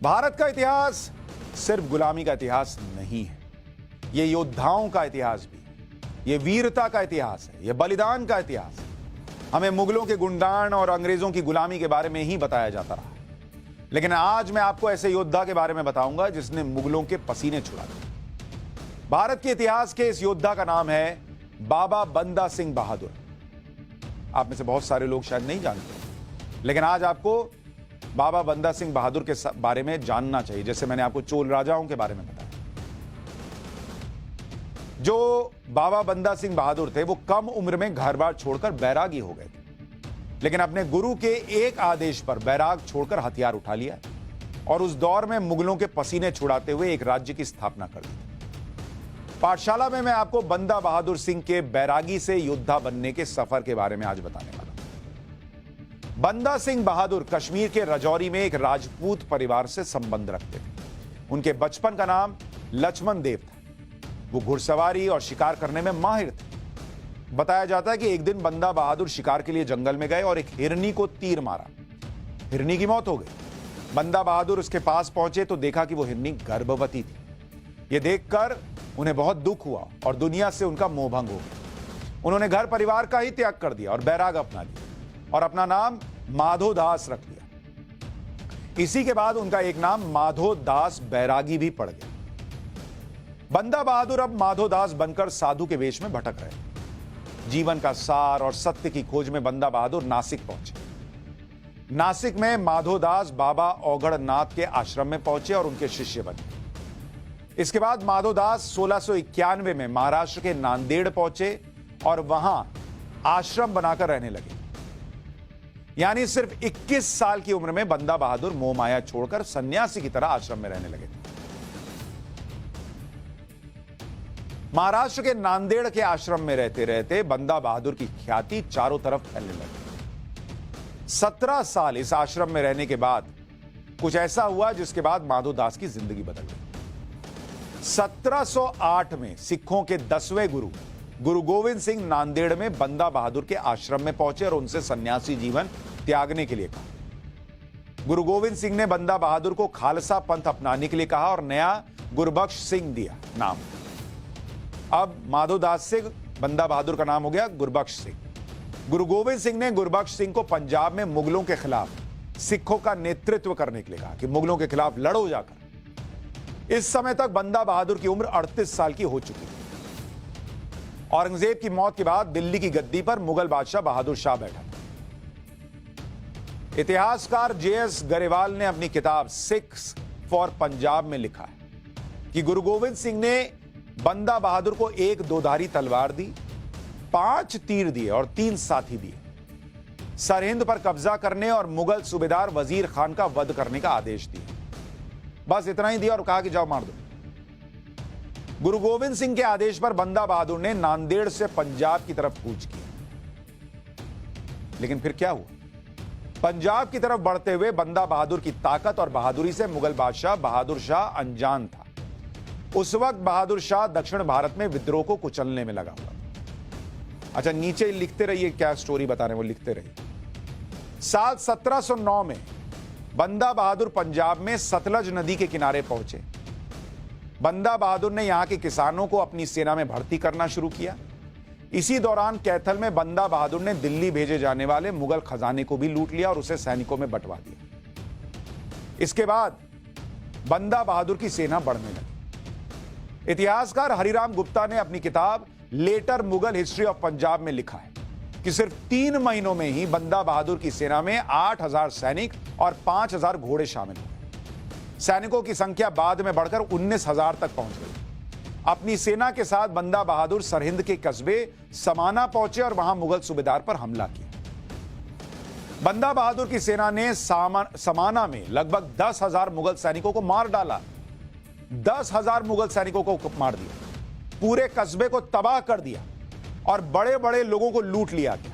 भारत का इतिहास सिर्फ गुलामी का इतिहास नहीं है, यह योद्धाओं का इतिहास भी है, यह वीरता का इतिहास है, यह बलिदान का इतिहास है। हमें मुगलों के गुणगान और अंग्रेजों की गुलामी के बारे में ही बताया जाता रहा, लेकिन आज मैं आपको ऐसे योद्धा के बारे में बताऊंगा जिसने मुगलों के पसीने छुड़ा दिए। भारत के इतिहास के इस योद्धा का नाम है बाबा बंदा सिंह बहादुर। आप में से बहुत सारे लोग शायद नहीं जानते, लेकिन आज आपको बाबा बंदा सिंह बहादुर के बारे में जानना चाहिए, जैसे मैंने आपको चोल राजाओं के बारे में बताया। जो बाबा बंदा सिंह बहादुर थे वो कम उम्र में घर बार छोड़कर बैरागी हो गए थे, लेकिन अपने गुरु के एक आदेश पर बैराग छोड़कर हथियार उठा लिया और उस दौर में मुगलों के पसीने छुड़ाते हुए एक राज्य की स्थापना कर दी। पाठशाला में मैं आपको बंदा बहादुर सिंह के बैरागी से योद्धा बनने के सफर के बारे में आज बताने वाला हूं। बंदा सिंह बहादुर कश्मीर के राजौरी में एक राजपूत परिवार से संबंध रखते थे। उनके बचपन का नाम लक्ष्मण देव था। वो घुड़सवारी और शिकार करने में माहिर थे। बताया जाता है कि एक दिन बंदा बहादुर शिकार के लिए जंगल में गए और एक हिरनी को तीर मारा। हिरनी की मौत हो गई। बंदा बहादुर उसके पास पहुंचे तो देखा कि वो हिरनी गर्भवती थी। यह देखकर उन्हें बहुत दुख हुआ और दुनिया से उनका मोहभंग हो गया। उन्होंने घर परिवार का ही त्याग कर दिया और बैराग अपना लिया और अपना नाम माधो दास रख लिया। इसी के बाद उनका एक नाम माधो दास बैरागी भी पड़ गया। बंदा बहादुर अब माधो दास बनकर साधु के वेश में भटक रहे। जीवन का सार और सत्य की खोज में बंदा बहादुर नासिक पहुंचे। नासिक में माधो दास बाबा औगड़नाथ के आश्रम में पहुंचे और उनके शिष्य बने। इसके बाद माधो दास 1691 में महाराष्ट्र के नांदेड़ पहुंचे और वहां आश्रम बनाकर रहने लगे। यानी सिर्फ 21 साल की उम्र में बंदा बहादुर मोह माया छोड़कर सन्यासी की तरह आश्रम में रहने लगे थे। महाराष्ट्र के नांदेड़ के आश्रम में रहते रहते बंदा बहादुर की ख्याति चारों तरफ फैलने लगी। 17 साल इस आश्रम में रहने के बाद कुछ ऐसा हुआ जिसके बाद माधो दास की जिंदगी बदल गई। 1708 में सिखों के 10वें गुरु गुरु गोविंद सिंह नांदेड़ में बंदा बहादुर के आश्रम में पहुंचे और उनसे सन्यासी जीवन त्यागने के लिए कहा। गुरु गोविंद सिंह ने बंदा बहादुर को खालसा पंथ अपनाने के लिए कहा और नया गुरबख्श सिंह दिया नाम। अब माधो दास से बंदा बहादुर का नाम हो गया गुरबख्श सिंह। गुरु गोविंद सिंह ने गुरबख्श सिंह को पंजाब में मुगलों के खिलाफ सिखों का नेतृत्व करने के लिए कहा कि मुगलों के खिलाफ लड़ो जाकर। इस समय तक बंदा बहादुर की उम्र 38 साल की हो चुकी थी। औरंगजेब की मौत के बाद दिल्ली की गद्दी पर मुगल बादशाह बहादुर शाह बैठा था। इतिहासकार जेएस गरेवाल ने अपनी किताब सिख्स फॉर पंजाब में लिखा है कि गुरु गोविंद सिंह ने बंदा बहादुर को एक दोधारी तलवार दी, 5 तीर दिए और 3 साथी दिए। सरहिंद पर कब्जा करने और मुगल सूबेदार वजीर खान का वध करने का आदेश दिया। बस इतना ही दिया और कहा कि जाओ मार दो। गुरु गोविंद सिंह के आदेश पर बंदा बहादुर ने नांदेड़ से पंजाब की तरफ कूच किया। लेकिन फिर क्या हुआ? पंजाब की तरफ बढ़ते हुए बंदा बहादुर की ताकत और बहादुरी से मुगल बादशाह बहादुर शाह अनजान था। उस वक्त बहादुर शाह दक्षिण भारत में विद्रोह को कुचलने में लगा हुआ था। अच्छा, नीचे लिखते रहिए, क्या स्टोरी बता रहे हैं वो लिखते रहिए। साल 1709 में बंदा बहादुर पंजाब में सतलज नदी के किनारे पहुंचे। बंदा बहादुर ने यहां के किसानों को अपनी सेना में भर्ती करना शुरू किया। इसी दौरान कैथल में बंदा बहादुर ने दिल्ली भेजे जाने वाले मुगल खजाने को भी लूट लिया और उसे सैनिकों में बंटवा दिया। इसके बाद बंदा बहादुर की सेना बढ़ने लगी। इतिहासकार हरिराम गुप्ता ने अपनी किताब later Mughal history of Punjab में लिखा है कि सिर्फ 3 महीनों में ही बंदा बहादुर की सेना में 8000 सैनिक और 5000 घोड़े शामिल हुए। सैनिकों की संख्या बाद में बढ़कर 19000 तक पहुंच गई। अपनी सेना के साथ बंदा बहादुर सरहिंद के कस्बे समाना पहुंचे और वहां मुगल सूबेदार पर हमला किया। बंदा बहादुर की सेना ने समाना में लगभग 10,000 मुगल सैनिकों को मार डाला। 10,000 मुगल सैनिकों को मार दिया, पूरे कस्बे को तबाह कर दिया और बड़े बड़े लोगों को लूट लिया गया।